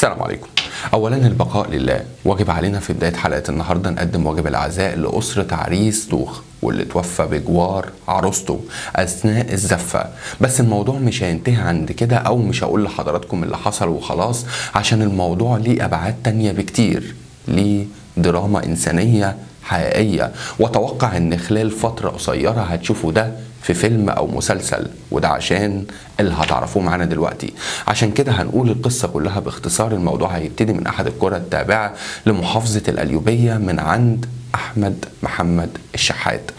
السلام عليكم. اولا البقاء لله. واجب علينا في بداية حلقة النهاردة نقدم واجب العزاء لأسرة عريس دوخ واللي توفى بجوار عروسته اثناء الزفة. بس الموضوع مش هينتهي عند كده، او مش هقول لحضراتكم اللي حصل وخلاص، عشان الموضوع ليه ابعاد تانية بكتير، ليه دراما انسانية حقيقية، واتوقع ان خلال فترة قصيرة هتشوفوا ده في فيلم او مسلسل، وده عشان اللي هتعرفوه معانا دلوقتي. عشان كده هنقول القصة كلها باختصار. الموضوع هيبتدي من احد القرى التابعة لمحافظة القليوبية من عند احمد محمد الشحات.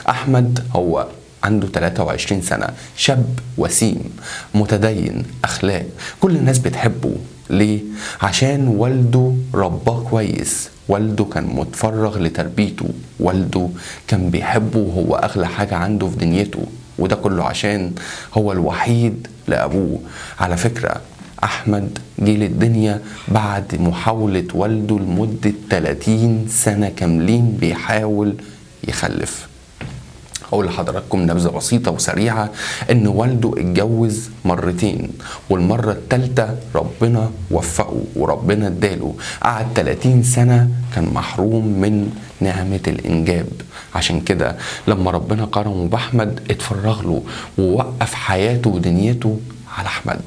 احمد هو عنده 23 سنة، شاب وسيم متدين اخلاق، كل الناس بتحبه. ليه؟ عشان والده رباه كويس، والده كان متفرغ لتربيته، والده كان بيحبه وهو اغلى حاجة عنده في دنيته، وده كله عشان هو الوحيد لأبوه. على فكرة أحمد جه للدنيا بعد محاولة والده لمدة 30 سنة كاملين بيحاول يخلف. أقول لحضراتكم نبذة بسيطة وسريعة إن والده اتجوز مرتين، والمرة التالتة ربنا وفقه وربنا اداله. قعد 30 سنة كان محروم من نعمة الإنجاب. عشان كده لما ربنا كرمه بأحمد اتفرغ له ووقف حياته ودنيته على أحمد.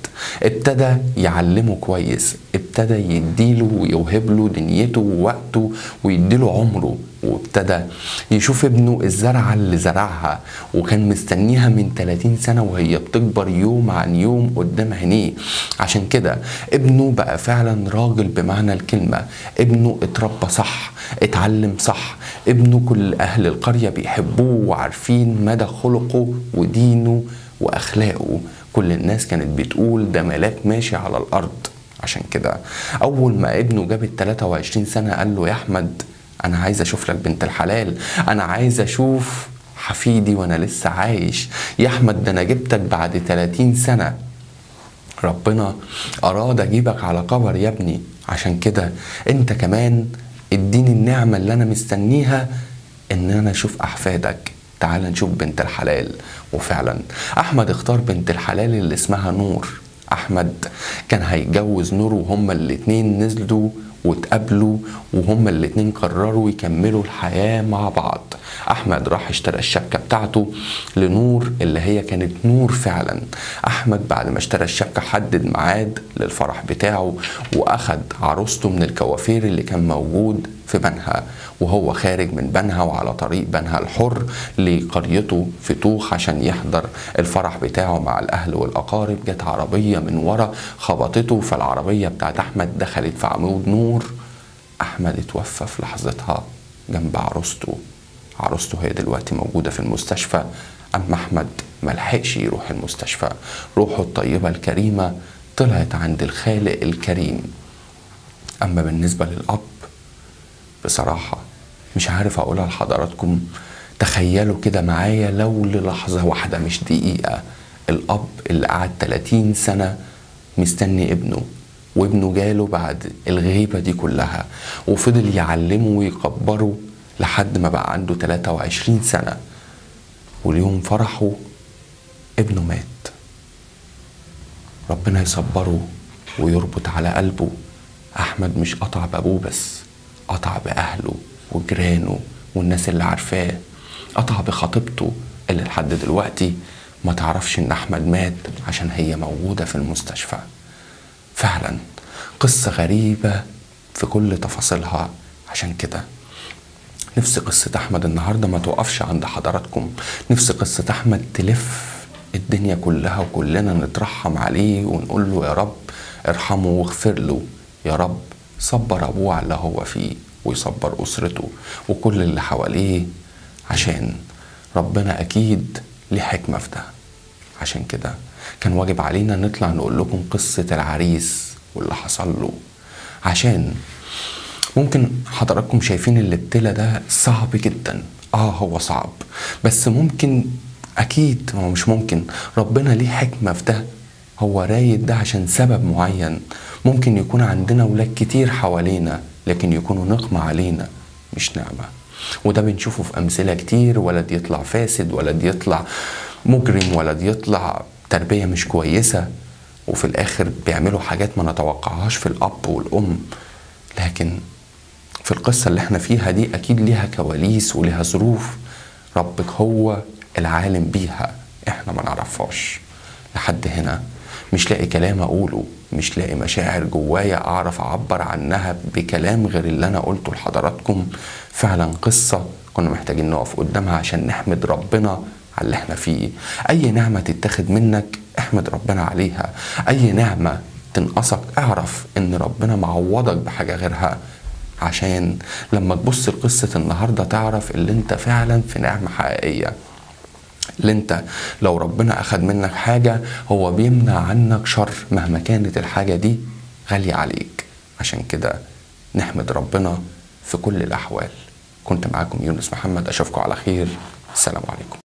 ابتدى يعلمه كويس، ابتدى يديله ويوهب له دنيته ووقته ويديله عمره، وابتدى يشوف ابنه الزرعة اللي زرعها وكان مستنيها من 30 سنة وهي بتكبر يوم عن يوم قدام عينيه. عشان كده ابنه بقى فعلا راجل بمعنى الكلمة، ابنه اتربى صح، اتعلم صح، ابنه كل أهل القرية بيحبوه وعارفين مدى خلقه ودينه وأخلاقه. كل الناس كانت بتقول ده ملاك ماشي على الأرض. عشان كده أول ما ابنه جاب 23 سنة قال له يا أحمد أنا عايز أشوف لك بنت الحلال، أنا عايز أشوف حفيدي وأنا لسه عايش. يا أحمد ده أنا جبتك بعد 30 سنة، ربنا أراد أجيبك على كبر يا ابني، عشان كده أنت كمان اديني النعمة اللي أنا مستنيها إن أنا أشوف أحفادك، تعال نشوف بنت الحلال. وفعلا أحمد اختار بنت الحلال اللي اسمها نور. أحمد كان هيتجوز نور وهما الاتنين نزلوا واتقابلوا وهما الاتنين قرروا يكملوا الحياة مع بعض. أحمد راح اشترى الشبكة بتاعته لنور اللي هي كانت نور فعلا. أحمد بعد ما اشترى الشبكة حدد ميعاد للفرح بتاعه وأخد عروسته من الكوافير اللي كان موجود في بنها، وهو خارج من بنها وعلى طريق بنها الحر لقريته في طوخ عشان يحضر الفرح بتاعه مع الأهل والأقارب. جت عربية من ورا خبطته، فالعربية بتاعت أحمد دخلت في عمود نور. أحمد اتوفى في لحظتها جنب عروسته. عروسته هي دلوقتي موجودة في المستشفى، أما أحمد ملحقش يروح المستشفى. روحه الطيبة الكريمة طلعت عند الخالق الكريم. أما بالنسبة للأب بصراحة مش عارف أقولها لحضراتكم. تخيلوا كده معايا لو للحظة واحدة مش دقيقة، الأب اللي قعد 30 سنة مستني ابنه، وابنه جاله بعد الغيبة دي كلها وفضل يعلمه ويكبره لحد ما بقى عنده 23 سنة، واليوم فرحه ابنه مات. ربنا يصبره ويربط على قلبه. أحمد مش قطع بأبوه بس، قطع بأهله وجيرانه والناس اللي عارفاه، قطع بخطيبته اللي لحد دلوقتي ما تعرفش ان أحمد مات عشان هي موجودة في المستشفى. فعلا قصة غريبة في كل تفاصيلها. عشان كده نفس قصة أحمد النهاردة ما توقفش عند حضراتكم، نفس قصة أحمد تلف الدنيا كلها وكلنا نترحم عليه ونقول له يا رب ارحمه واغفر له، يا رب صبر أبوه على اللي هو فيه ويصبر أسرته وكل اللي حواليه، عشان ربنا أكيد ليه حكمة في ده. عشان كده كان واجب علينا نطلع نقول لكم قصة العريس واللي حصل له، عشان ممكن حضراتكم شايفين الابتلاء ده صعب جدا. هو صعب، بس ممكن، أكيد هو مش ممكن، ربنا ليه حكمة في ده. هو رايد ده عشان سبب معين. ممكن يكون عندنا ولاد كتير حوالينا لكن يكونوا نقمة علينا مش نعمة، وده بنشوفه في أمثلة كتير. ولد يطلع فاسد، ولد يطلع مجرم، ولد يطلع تربية مش كويسة، وفي الآخر بيعملوا حاجات ما نتوقعهاش في الأب والأم. لكن في القصة اللي احنا فيها دي أكيد ليها كواليس وليها ظروف ربك هو العالم بيها، احنا ما نعرفهاش. لحد هنا مش لاقي كلام أقوله، مش لاقي مشاعر جوايا أعرف أعبر عنها بكلام غير اللي أنا قلته لحضراتكم. فعلا قصة كنا محتاجين نقف قدامها عشان نحمد ربنا على اللي احنا فيه. أي نعمة تتاخد منك احمد ربنا عليها، أي نعمة تنقصك اعرف ان ربنا معوضك بحاجة غيرها، عشان لما تبص لقصة النهاردة تعرف اللي انت فعلا في نعمة حقيقية. اللي انت لو ربنا اخد منك حاجة هو بيمنع عنك شر مهما كانت الحاجة دي غالية عليك. عشان كده نحمد ربنا في كل الأحوال. كنت معاكم يونس محمد، أشوفكم على خير. السلام عليكم.